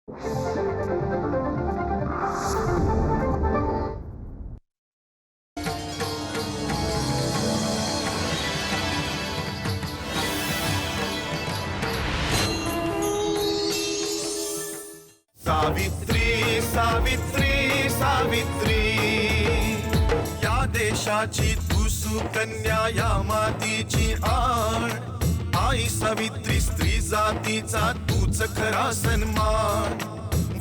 सावित्री सावित्री सावित्री, या देशाची तू सुकन्या, या मातीची आण. आई सावित्री स्त्री जातीचा तूच खरा सन्मान.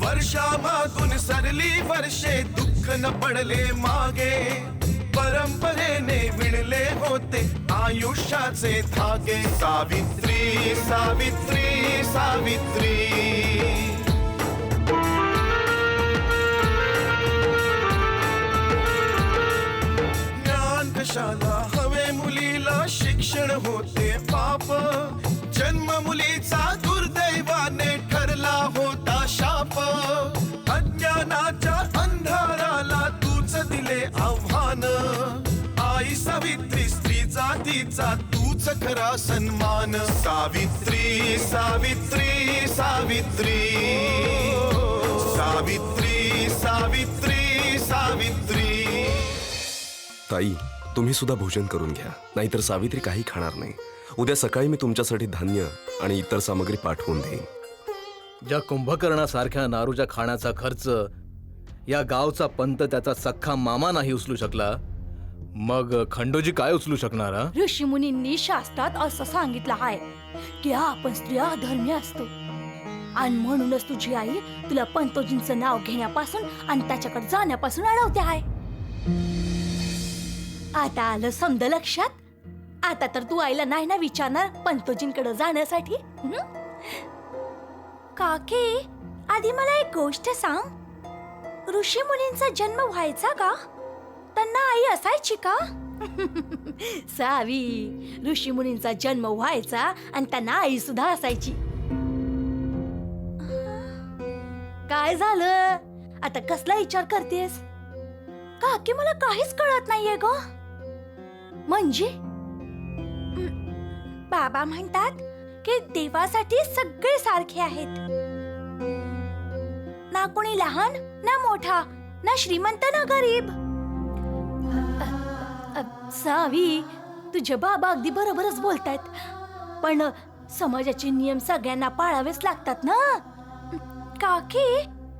वर्षामागून सरली वर्षे, दुःख न पडले मागे. परंपरेने विणले होते आयुष्याचे धागे. सावित्री सावित्री सावित्री. कशाला हवे मुलीला, शिक्षण होते पाप. जन्म मुलीचा दुर्दैवाने ठरला होता शाप. अज्ञानाच्या अंधाराला तूच दिले आव्हान. आई सावित्री स्त्री जातीचा तूच खरा सन्मान. सावित्री सावित्री सावित्री. सावित्री सावित्री सावित्री. ताई, तुम्ही सुद्धा भोजन करून घ्या, नाहीतर सावित्री काही खाणार नाही. उद्या सकाळी मी तुमच्यासाठी धान्य आणि इतर सामग्री पाठवून देईन. ज्या कुंभकर्णासारख्या नारूच्या खाण्याचा खर्च या गावचा पंत त्याचा सख्खा मामा नाही उचलू शकला, मग खंडोजी काय उचलू शकणार? ऋषीमुनींनी शास्त्रात असं सांगितलं आहे की आपण स्त्रिया धर्मी असतो, आणि म्हणूनच तुझी आई तुला पंतोजींचं नाव घेण्यापासून आणि त्याच्याकडे जाण्यापासून अडवते आहे. आता आलं समज लक्षात. आता तर तू आईला नाही ना विचारणार पंतोजींकडे जाण्यासाठी? काकी, आधी मला एक गोष्ट सांग. ऋषी मुनींचा जन्म व्हायचा का? त्यांना आई असायची का? सावी, ऋषी मुनींचा जन्म व्हायचा आणि त्यांना आई सुद्धा असायची. काय झालं आता? कसला विचार करतेस? काकी, मला काहीच कळत नाहीये ग. म्हणजे बाबा म्हणतात की देवासाठी सगळे सारखे आहेत, ना कोणी लहान ना मोठा, ना श्रीमंत ना गरीब. सावी, तुझे बाबा अगदी बरोबरच बोलतायत, पण समाजाचे नियम सगळ्यांना पाळावेच लागतात ना. काकी,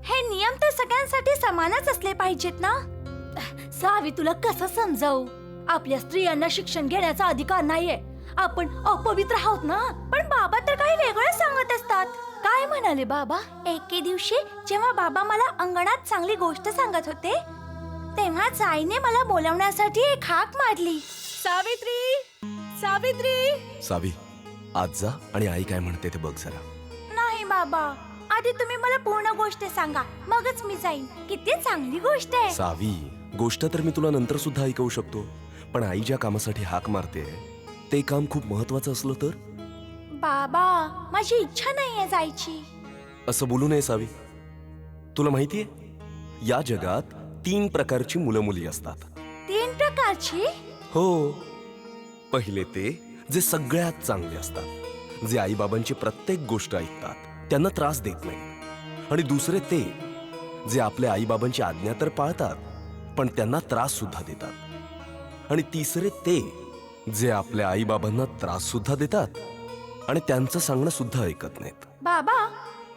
हे नियम तर सगळ्यांसाठी समानच असले पाहिजेत ना. सावी, तुला कसं समजावू? आपल्या स्त्रियांना शिक्षण घेण्याचा अधिकार नाहीये. आपण अपवित्र आहोत ना. पण बाबा तर काही वेगळं सांगत असतात. काय म्हणाले बाबा? एके दिवशी जेव्हा बाबा मला अंगणात चांगली गोष्ट सांगत होते, तेव्हाच आईने मला बोलावण्यासाठी एक हाक मारली. सावित्री, सावित्री. सावी, आज जा आणि आई काय म्हणते ते बघ जरा. नाही बाबा, आधी तुम्ही मला पूर्ण गोष्ट सांगा, मगच मी जाईन. किती चांगली गोष्ट आहे. सावी, गोष्ट तर मी तुला नंतर सुद्धा ऐकवू शकतो, पण आई ज्या कामासाठी हाक मारते ते काम खूप महत्वाचं असलं तर? बाबा, माझी इच्छा नाहीये जायची. असं बोलू नये सावी. तुला माहितीये, या जगात 3 प्रकारची मुलं मुली असतात. 3 प्रकारची? हो. पहिले ते जे सगळ्यात चांगले असतात, जे आईबाबांची प्रत्येक गोष्ट ऐकतात, त्यांना त्रास देत नाही. आणि दुसरे ते जे आपल्या आईबाबांची आज्ञा तर पाळतात, पण त्यांना त्रास सुद्धा देतात. आणि तिसरे ते जे आपल्या आईबाबांना त्रास सुद्धा देतात आणि त्यांचं सांगणं सुद्धा ऐकत नाहीत. बाबा,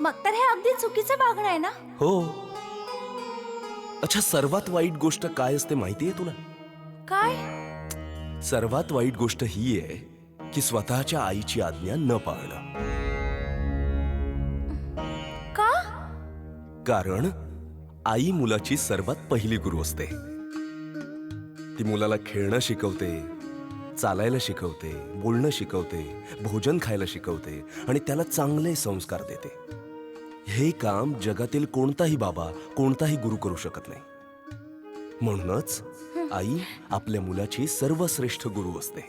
मग तर हे अगदी चुकीचं वागणं आहे ना? हो. अच्छा, सर्वात वाईट गोष्ट काय असते माहितीये तुला? काय? सर्वात वाईट गोष्ट ही आहे की स्वतःच्या आईची आज्ञा न पाळणं. का? कारण आई मुलाची सर्वात पहिली गुरु असते. ती मुलाला खेळणं शिकवते, चालायला शिकवते, बोलणं शिकवते, भोजन खायला शिकवते आणि त्याला चांगले संस्कार देते. हे काम जगातील कोणताही बाबा, कोणताही गुरु करू शकत नाही. म्हणूनच आई आपल्या मुलाची सर्वश्रेष्ठ गुरु असते.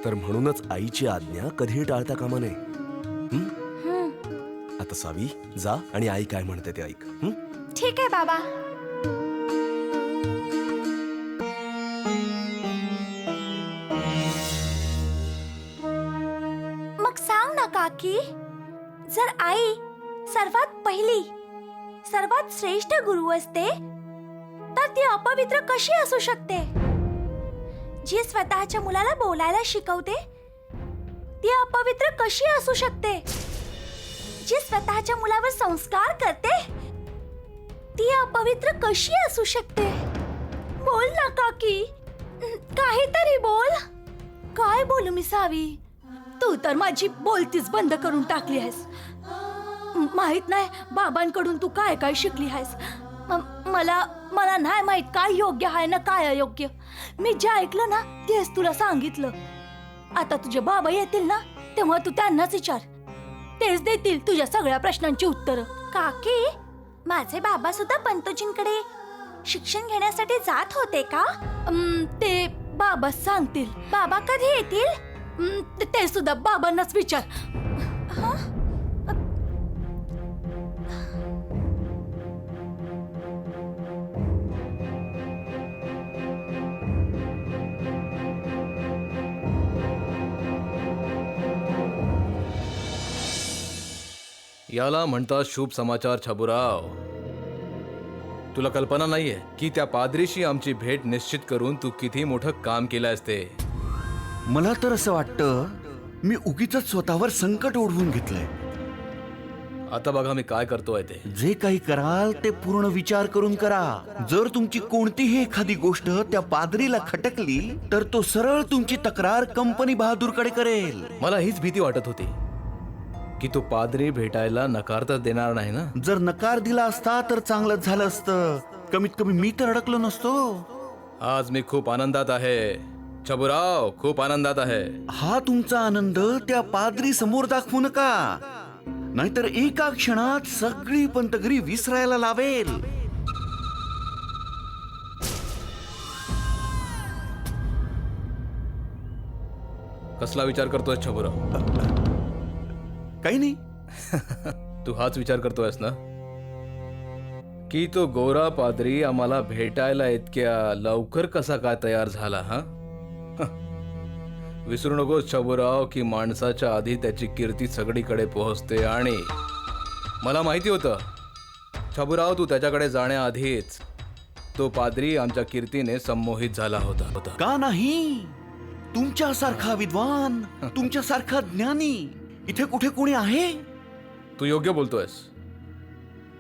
तर म्हणूनच आईची आज्ञा कधीही टाळता कामा नये. आता सावी, जा आणि आई काय म्हणते ते ऐक. ठीक आहे बाबा. मग सांग ना काकी, जर आई सर्वात पहिली सर्वात श्रेष्ठ गुरु असते तर ती अपवित्र कशी असू शकते? जी स्वतःच्या मुलाला बोलायला शिकवते ती अपवित्र कशी असू शकते? जी स्वतःच्या मुलावर संस्कार करते ती अपवित्र कशी असू शकते? बोल ना काकी, काहीतरी बोल. काय बोलू मी सावी? तू तर माझी बोलतीच बंद करून टाकली आहेस. माहित नाही बाबांकडून तू काय काय शिकली आहेस. मला मला नाही माहित काय योग्य आहे ना काय अयोग्य. मी जे ऐकलं ना तेच तुला सांगितलं. आता तुझे बाबा येतील ना तेव्हा तू त्यांनाच विचार. तेच देतील तुझ्या सगळ्या प्रश्नांची उत्तरं. काकी, माझे बाबा सुद्धा पंतोजींकडे शिक्षण घेण्यासाठी जात होते का? ते बाबा सांगतील. बाबा कधी येतील ते सुद्धा बाबांनाच विचार. याला म्हणतात शुभ समाचार छबुराव. तुला कल्पना नाहीये की त्या पाद्रीशी आमची भेट निश्चित करून तू किती मोठं काम केलं असते. मला तर असं वाटतं मी उगीच स्वतःवर संकट ओढवून घेतलंय. आता बघा मी काय करतोय ते. जे काही कराल ते पूर्ण विचार करून करा. जर तुमची कोणतीही एखादी गोष्ट त्या पादरीला खटकली तर तो सरळ तुमची तक्रार कंपनी बहादूरकडे करेल. मला हीच भीती वाटत होती की तो पाद्री भेटायला नकार तर देणार नाही ना. जर नकार दिला असता तर चांगलंच झालं असतं. कमीत कमी मी तर अडकलो नसतो. आज मी खूप आनंदात आहे छबुराव, खूप आनंदात आहे. हा तुमचा आनंद त्या पादरी समोर दाखवू नका, नाहीतर एका क्षणात सगळी पंतगिरी विसरायला लावेल. कसला विचार करतोय छबुराव? काही नाही. तू हाच विचार करतोयस ना की तो गोरा पाद्री आम्हाला भेटायला इतक्या लवकर कसा काय तयार झाला? हा विसरू नकोस छबुराव की माणसाच्या आधी त्याची कीर्ती सगळीकडे पोहोचते. आणि मला माहिती होतं छबुराव, तू त्याच्याकडे जाण्याआधीच तो पाद्री आमच्या कीर्तीने संमोहित झाला होता. का नाही? तुमच्यासारखा विद्वान, तुमच्यासारखा ज्ञानी इथे कुठे कोणी आहे? तू योग्य बोलतोयस,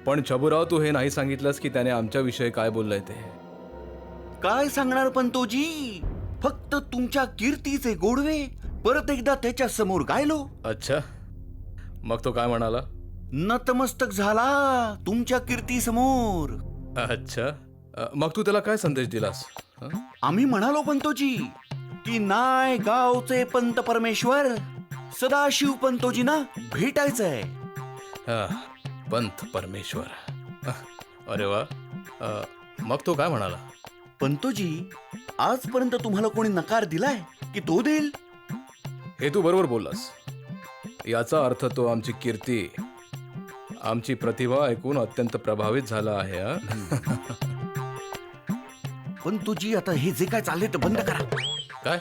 पण छबुराव तू हे नाही सांगितलंस की त्याने आमच्याविषयी काय बोललंय ते. काय सांगणार पंतोजी? फक्त तुमच्या कीर्तीचे गोडवे परत एकदा त्याच्या समोर गायलो. अच्छा, मग तो काय म्हणाला? नतमस्तक झाला तुमच्या कीर्ती समोर. अच्छा, मग तू त्याला काय संदेश दिलास? आम्ही म्हणालो पंतोजी की नाय गावचे पंत परमेश्वर सदाशिव पंतोजींना भेटायचंय. पंत परमेश्वर, अरे वा. मग तो काय म्हणाला? पंतोजी, आजपर्यंत तुम्हाला कोणी नकार दिलाय की तो देईल? हे तू बरोबर बोललास. याचा अर्थ तो आमची कीर्ती, आमची प्रतिभा ऐकून अत्यंत प्रभावित झाला आहे. पंतोजी, आता हे जे काय चाललंय ते बंद करा. काय?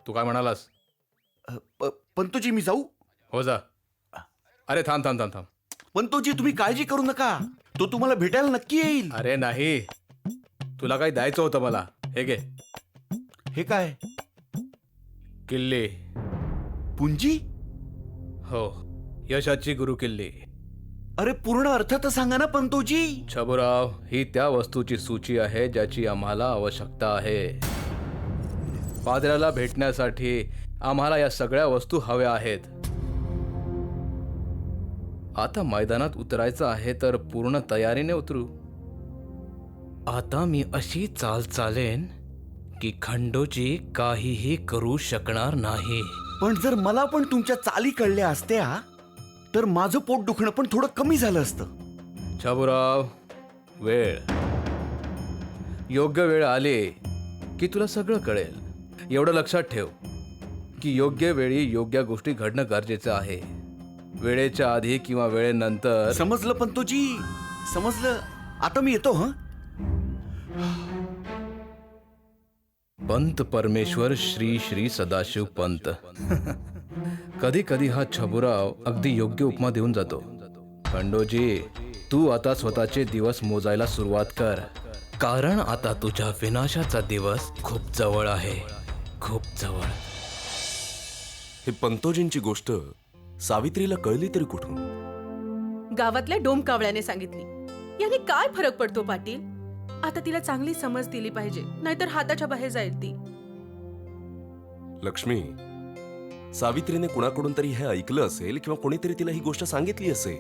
तू काय म्हणालास? पंतोजी, मी जाऊ? हो जा. अरे थांब थांब थांब थांब. पंतोजी, तुम्ही काळजी करू नका, तो तुम्हाला भेटायला नक्की येईल. अरे नाही, तुला काही द्यायचं होतं मला. हे घे. हे काय? किल्ली. पुंजी? हो, यशाची गुरु किल्ली. अरे पूर्ण अर्थ तर सांगा ना पंतोजी. छबुराव, ही त्या वस्तूची सूची आहे ज्याची आम्हाला आवश्यकता आहे. पाद्र्याला भेटण्यासाठी आम्हाला या सगळ्या वस्तू हव्या आहेत. आता मैदानात उतरायचं आहे तर पूर्ण तयारीने उतरू. आता मी अशी चाल चालेन की खंडोजी काहीही करू शकणार नाही. पण जर मला पण तुमच्या चाली कळल्या असत्या तर माझं पोट दुखणं पण थोडं कमी झालं असतं. छबुराव, वेळ, योग्य वेळ आली की तुला सगळं कळेल. एवढं लक्षात ठेव की योग्य वेळी योग्य गोष्टी घडणं गरजेचं आहे. वेळेच्या आधी किंवा वेळेनंतर. समजलं पंतोजी, समजलं. आता मी येतो. पंत परमेश्वर श्री श्री सदाशिव पंत. कधी कधी हा छबुराव अगदी योग्य उपमा देऊन जातो. खंडोजी, तू आता स्वतःचे दिवस मोजायला सुरुवात कर, कारण आता तुझ्या विनाशाचा दिवस खूप जवळ आहे, खूप जवळ. हे पंतोजींची गोष्ट सावित्रीला कळली तरी कुठून? गावातल्या डोमकावळ्याने सांगितली. याने काय फरक पडतो पाटील? आता तिला चांगली समज दिली पाहिजे, नाहीतर हाताच्या बाहेर जाईल ती. लक्ष्मी, सावित्रीने कुणाकडून तरी हे ऐकलं असेल किंवा कोणीतरी तिला ही गोष्ट सांगितली असेल,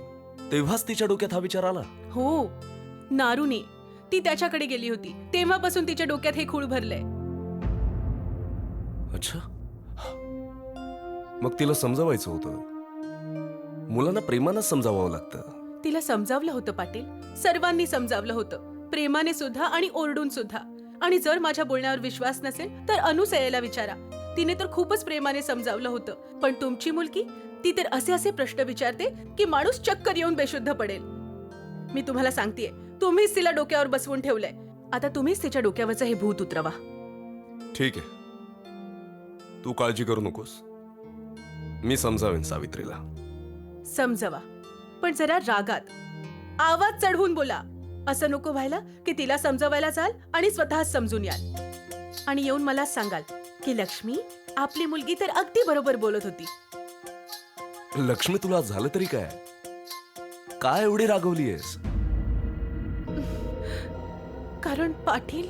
तेव्हाच तिच्या डोक्यात हा विचार आला. हो, नारूने ती त्याच्याकडे गेली होती, तेव्हापासून तिच्या डोक्यात हे खूळ भरलंय. अच्छा, मग तिला समजावायचं होतं. मुलांना प्रेमानं समजावावं लागतं. तिला समजावलं होतं पाटील, सर्वांनी समजावलं होतं, प्रेमाने सुद्धा आणि ओरडून सुद्धा. आणि जर माझ्या बोलण्यावर विश्वास नसेल तर अनुसयाला विचारा, तिने तर खूपच प्रेमाने समजावलं होतं. पण तुमची मुलगी, ती तर असे असे प्रश्न विचारते की माणूस चक्कर येऊन बेशुद्ध पडेल. मी तुम्हाला सांगतेय, तुम्हीच तिला डोक्यावर बसवून ठेवलंय. आता तुम्हीच तिच्या डोक्यावरचं हे भूत उतरवा. ठीक आहे, तू काळजी करू नकोस. मी समजावेन सावित्रीला. समजवा, पण जरा रागात, आवाज चढवून बोला. असं नको व्हायला की तिला समजवायला जाल आणि स्वतःच समजून याल आणि येऊन मला सांगाल की लक्ष्मी, आपली मुलगी तर अगदी बरोबर बोलत होती. लक्ष्मी, तुला झालं तरी काय? काय एवढी रागवलीयस? कारण पाटील,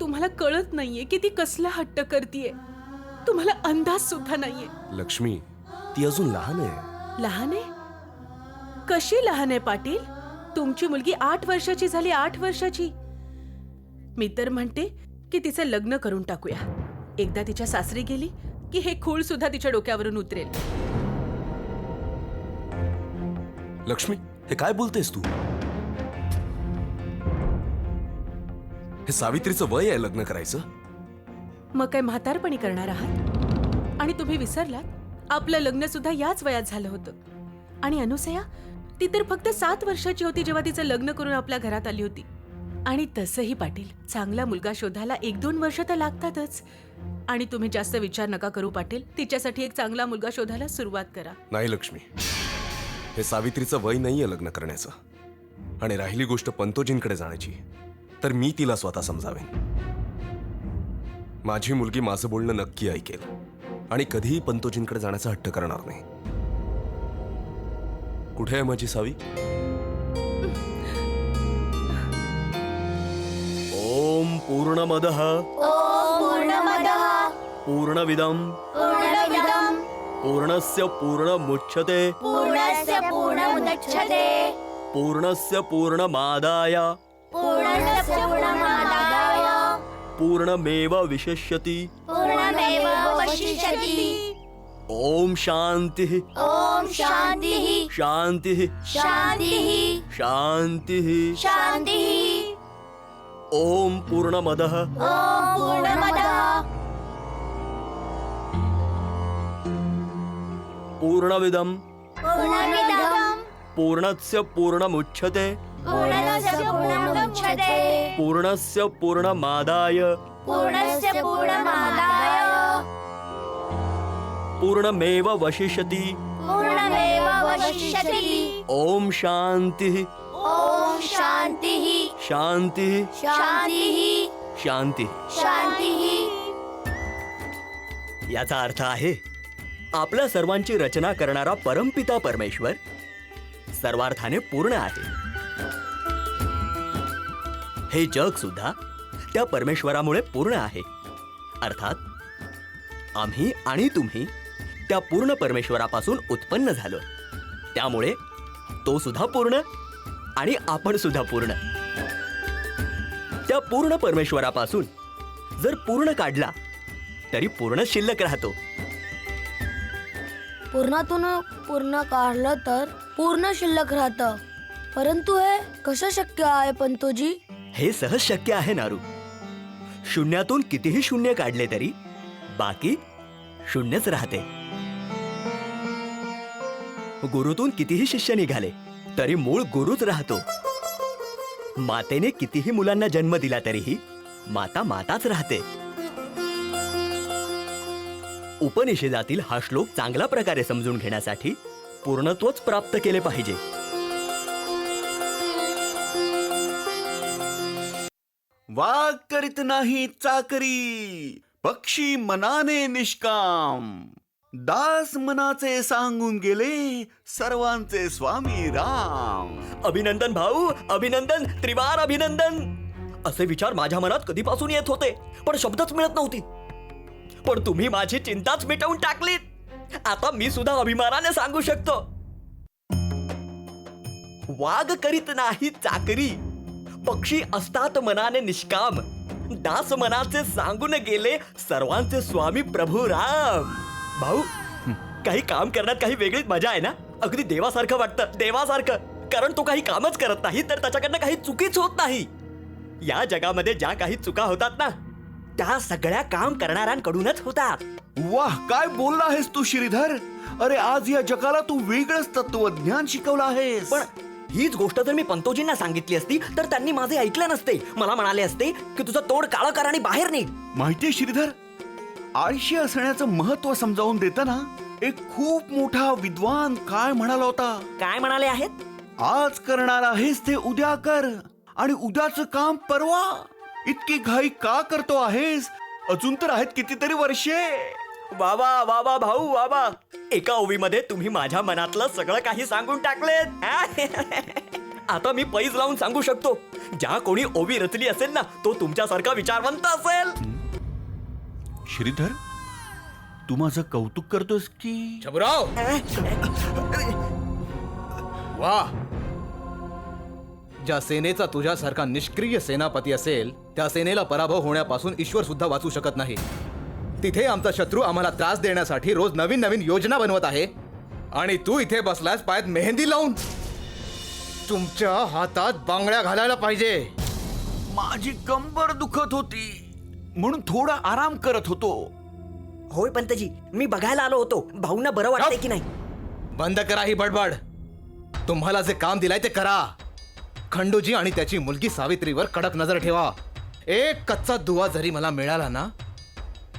तुम्हाला कळत नाहीये की ती कसला हट्ट करतीये. तुम्हाला अंदाज सुद्धा नाहीये. लक्ष्मी, ती अजून लहान आहे. लहान आहे? कशी लहान आहे पाटील? तुमची मुलगी 8 वर्षाची झाली, 8 वर्षाची. मी तर म्हणते की तिचं लग्न करून टाकूया. एकदा तिच्या सासरी गेली की हे खूळ सुद्धा तिच्या डोक्यावरून उतरेल. लक्ष्मी, हे काय बोलतेस तू? हे सावित्रीचं वय आहे लग्न करायचं. मग काय म्हातारपणी करणार आहात? आणि तुम्ही विसरलात, आपलं लग्न सुद्धा याच वयात झालं होतं. आणि अनुसया, ती तर फक्त 7 वर्षाची होती जेव्हा तिचं लग्न करून आपल्या घरात आली होती. आणि तसंही पाटील, चांगला मुलगा शोधायला 1-2 वर्ष तर लागतातच. आणि तुम्ही जास्त विचार नका करू पाटील, तिच्यासाठी एक चांगला मुलगा शोधायला सुरुवात करा. नाही लक्ष्मी, हे सावित्रीचं वय नाहीये लग्न करण्याचं. आणि राहिली गोष्ट पंतोजींकडे जाण्याची, तर मी तिला स्वतः समजावेन. माझी मुलगी माझं बोलणं नक्की ऐकेल आणि कधीही पंतोजींकडे जाण्याचा हट्ट करणार नाही. कुठे आहे माझी सावी? ओम पूर्णमदः पूर्णमिदं पूर्णस्य पूर्णमुच्यते पूर्णस्य पूर्णमादाय पूर्णमेव विशिष्यति. ओम शांतिः शांतिः शांतिः. ओम पूर्णमदः पूर्णमिदं पूर्णस्य पूर्णमुच्यते पूर्णस्य पूर्णमादाय पूर्णमेव वशिष्यति. ओम शांतिः शांतिः शांतिः. याचा अर्थ आहे, आपल्या सर्वांची रचना करणारा परमपिता परमेश्वर सर्वार्थाने पूर्ण आहे. हे जग सुद्धा त्या परमेश्वरामुळे पूर्ण आहे. अर्थात आम्ही आणि तुम्ही त्या पूर्ण परमेश्वरापासून उत्पन्न झालो. त्यामुळे तो सुद्धा पूर्ण आणि आपण सुद्धा पूर्ण. त्या पूर्ण परमेश्वरापासून जर पूर्ण काढला तरी पूर्ण शिल्लक राहतो. पूर्णातून पूर्ण काढलं तर पूर्ण शिल्लक राहतं. परंतु हे कसं शक्य आहे पंतोजी? हे सहज शक्य आहे नारू. शून्यातून कितीही शून्य काढले तरी बाकी शून्यच राहते. गुरुतून कितीही शिष्य निघाले तरी मूळ गुरुच राहतो. मातेने कितीही मुलांना जन्म दिला तरीही माता माताच राहते. उपनिषेदातील हा श्लोक चांगल्या प्रकारे समजून घेण्यासाठी पूर्णत्वच प्राप्त केले पाहिजे. वाघ करीत नाही चाकरी, पक्षी मनाने निष्काम, दास मनाचे सांगून गेले सर्वांचे स्वामी राम. अभिनंदन भाऊ, अभिनंदन, त्रिवार अभिनंदन. असे विचार माझ्या मनात कधीपासून येत होते, पण शब्दच मिळत नव्हती. पण तुम्ही माझी चिंताच मिटवून टाकलीत. आता मी सुद्धा अभिमानाने सांगू शकतो, वाघ करीत नाही चाकरी, पक्षी असतात मनाने निष्काम, दास मनाचे सांगून गेले सर्वांचे स्वामी प्रभू राम. भाऊ, काही काम करण्यात काही वेगळीच मजा आहे ना. अगदी देवासारखं वाटतं, देवासारखं. कारण तो काही कामच करत नाही तर त्याच्याकडनं काही चुकीच होत नाही. या जगामध्ये ज्या काही चुका होतात ना, त्या सगळ्या काम करणाऱ्यांकडूनच होतात. वाह, काय बोलला आहेस तू श्रीधर. अरे आज या जगाला तू वेगळंच तत्वज्ञान शिकवलं आहेस. पण हीच गोष्ट जर मी पंतोजींना सांगितली असती तर त्यांनी माझे ऐकले नसते. मला म्हणाले असते की तुझं तोड काळं कर आणि बाहेर निघ. माहितीये श्रीधर, आळशी असण्याचं महत्व समजावून देताना एक खूप मोठा विद्वान काय म्हणाला होता. काय म्हणाले आहेत? आज करणार आहेस ते उद्या कर, आणि उद्याचं काम परवा. इतकी घाई का करतो आहेस? अजून तर आहेत कितीतरी वर्षे. बाबा बाबा भाऊ बाबा, एका ओवीमध्ये तुम्ही माझ्या मनातलं सगळं काही सांगून टाकलेत. आता मी पैज लावून सांगू शकतो, ज्या कोणी ओवी रचली असेल ना, तो तुमच्यासारखा विचारवंत असेल. श्रीधर, तू माझं कौतुक करतोस की? छबुराव, वा. ज्या सेनेचा तुझ्यासारखा निष्क्रिय सेनापती असेल, त्या सेनेला पराभव होण्यापासून ईश्वर सुद्धा वाचू शकत नाही. तिथे आमचा शत्रू आम्हाला त्रास देण्यासाठी रोज नवीन नवीन योजना बनवत आहे, आणि तू इथे बसलास पायात मेहंदी लावून. तुमच्या हातात बांगड्या घालायला पाहिजे. माझी कंबर दुखत होती म्हणून थोडा आराम करत होतो. होय पंतजी, मी बघायला आलो होतो भाऊंना बरं वाटतंय की नाही. बंद करा ही बडबड. तुम्हाला जे काम दिलाय ते करा. खंडूजी आणि त्याची मुलगी सावित्रीवर कडक नजर ठेवा. एक कच्चा दुवा जरी मला मिळाला ना,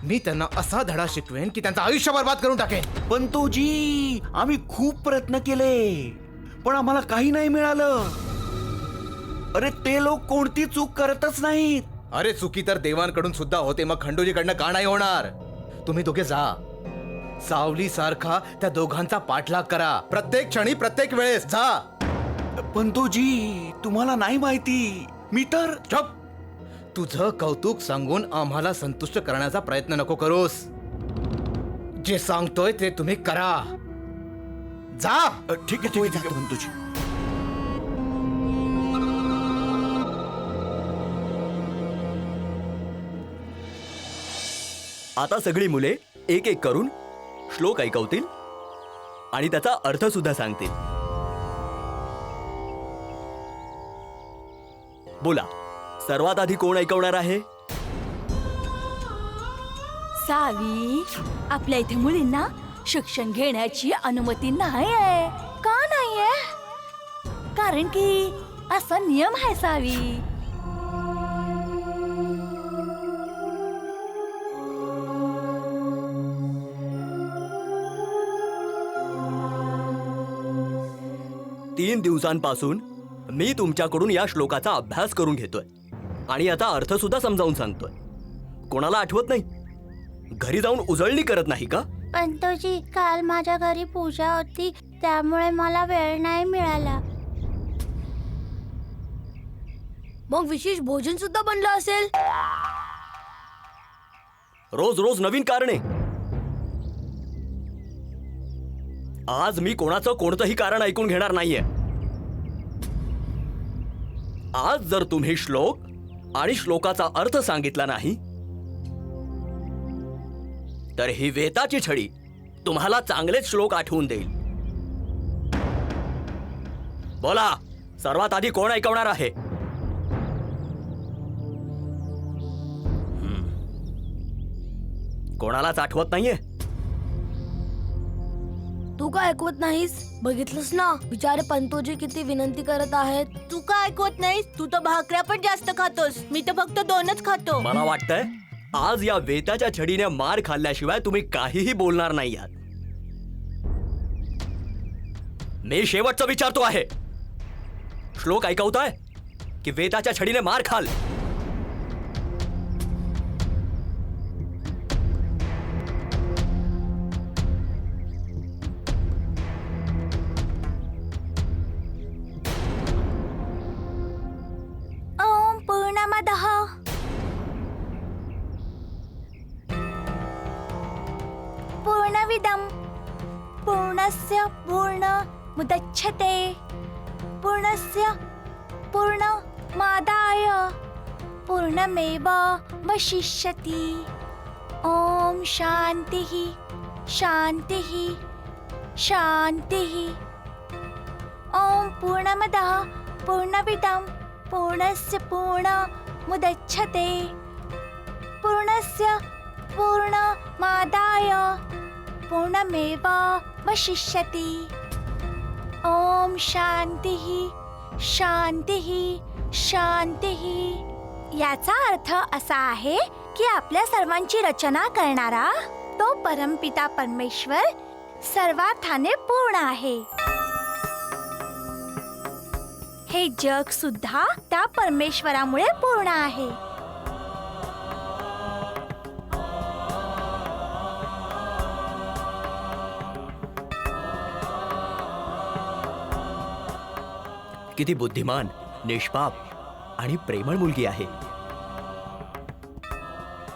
मी त्यांना असा धडा शिकवेन की त्यांचं आयुष्य बर्बाद करून टाकेन. पंतोजी, आम्ही खूप प्रयत्न केले पण आम्हाला काही नाही मिळालं. अरे ते लोक कोणती चूक करतच नाहीत. अरे चुकी तर देवांकडून सुद्धा होते, मग खंडूजीकडनं का नाही होणार? तुम्ही दोघे जा, सावली सारखा त्या दोघांचा पाठलाग करा. प्रत्येक क्षणी, प्रत्येक वेळेस जा. पंतोजी, तुम्हाला नाही माहिती, मी तर चुप. तुझं कौतुक सांगून आम्हाला संतुष्ट करण्याचा प्रयत्न नको करूस. जे सांगतोय ते तुम्ही करा. जा. ठीक आहे, ठीक आहे पंतोजी. आता सगळी मुले एक एक करून श्लोक ऐकवतील आणि त्याचा अर्थ सुद्धा सांगतील. बोला, सर्वात आधी कोण ऐकवणार आहे? सावी, आपल्या इथे मुलींना शिक्षण घेण्याची अनुमती नाहीये. का नाहीये? कारण की असा नियम आहे सावी. तीन दिवसांपासून मी तुमच्याकडून या श्लोकाचा अभ्यास करून घेतोय आणि याचा अर्थ सुद्धा समजावून सांगतोय. कोणाला आठवत नाही? घरी जाऊन उजळणी करत नाही का? पंतोजी, काल माझ्या घरी पूजा होती, त्यामुळे मला वेळ नाही मिळाला. मग विशेष भोजन सुद्धा बनलं असेल. रोज रोज नवीन कारणे. आज मी कोणाचं कोणतंही कारण ऐकून घेणार नाहीये. आज जर तुम्ही श्लोक आणि श्लोकाचा अर्थ सांगितला नाही तर ही वेताची छडी तुम्हाला चांगलेच श्लोक आठवून देईल. बोला, सर्वात आधी कोण ऐकवणार आहे? कोणालाच आठवत नाहीये? तू का ऐकवत नाहीस? बघितलंस ना, बिचारे पंतोजी किती विनंती करत आहेत. तू का ऐकवत नाहीस? तू तर भाकऱ्या पण जास्त खातोस. मी तर फक्त 2च खातो. मला वाटतंय आज या वेताच्या छडीने मार खाल्ल्याशिवाय तुम्ही काहीही बोलणार नाही आहात. मी शेवटचं विचारतो आहे, श्लोक ऐकवताय की वेताच्या छडीने मार खाल? पूर्णमदः पूर्णमिदं पूर्णस्य पूर्णमुदच्छते पूर्णस्य पूर्णमादाय पूर्णमेव वशिष्यति ॐ शान्तिः शान्तिः शान्तिः ॐ पूर्णमदः पूर्णमिदं पूर्णस्य पूर्णमुदच्छते पूर्णस्य पूर्णमादाय पूर्णमेव वशिष्यति ॐ शान्तिः शान्तिः शान्तिः. याचा अर्थ असा आहे की आपल्या सर्वांची रचना करणारा तो परमपिता परमेश्वर सर्वार्थाने पूर्ण आहे. हे जग सुद्धा त्या परमेश्वरामुळे पूर्ण आहे. किती बुद्धिमान, निष्पाप आणि प्रेमळ मुलगी आहे.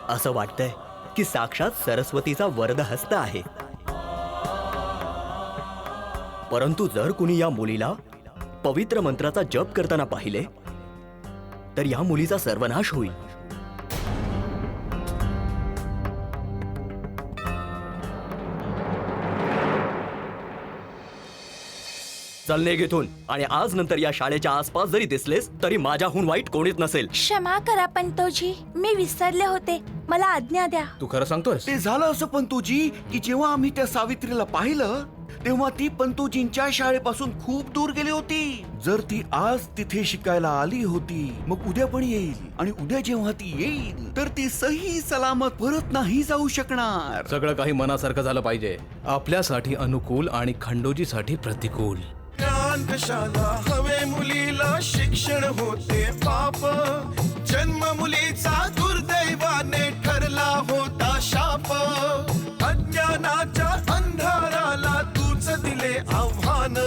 असं वाटतंय की साक्षात सरस्वतीचा वरदहस्त आहे. परंतु जर कुणी या मुलीला पवित्र मंत्राचा जप करताना पाहिले तर या मुलीचा सर्वनाश होईल. चल निघ इथून, आणि आज नंतर या शाळेच्या आसपास जरी दिसलेस तरी माझ्याहून वाईट कोणीच नसेल. क्षमा करा पंतोजी, मी विसरले होते. मला आज्ञा द्या. तू खरं सांगतोयस? ते झालं असं पंतोजी की जेव्हा आम्ही त्या सावित्रीला पाहिलं तेव्हा ती पंतोजींच्या शाळेपासून खूप दूर गेली होती. जर ती आज तिथे शिकायला आली होती मग उद्या पण येईल, आणि उद्या जेव्हा ती येईल तर ती सही सलामत परत नाही जाऊ शकणार. सगळं काही मनासारखं झालं पाहिजे. आपल्यासाठी अनुकूल आणि खंडोजीसाठी प्रतिकूल. शाला हवे मुलीला शिक्षण होते पाप जन्म मुलीचा दुर्दैवाने ठरला होता शाप. अज्ञानाच्या अंधाराला तूच दिले आव्हान.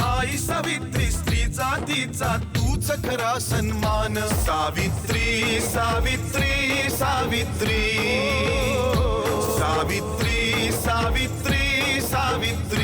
आई सावित्री स्त्री जातीचा तूच खरा सन्मान. सावित्री सावित्री सावित्री सावित्री सावित्री सावित्री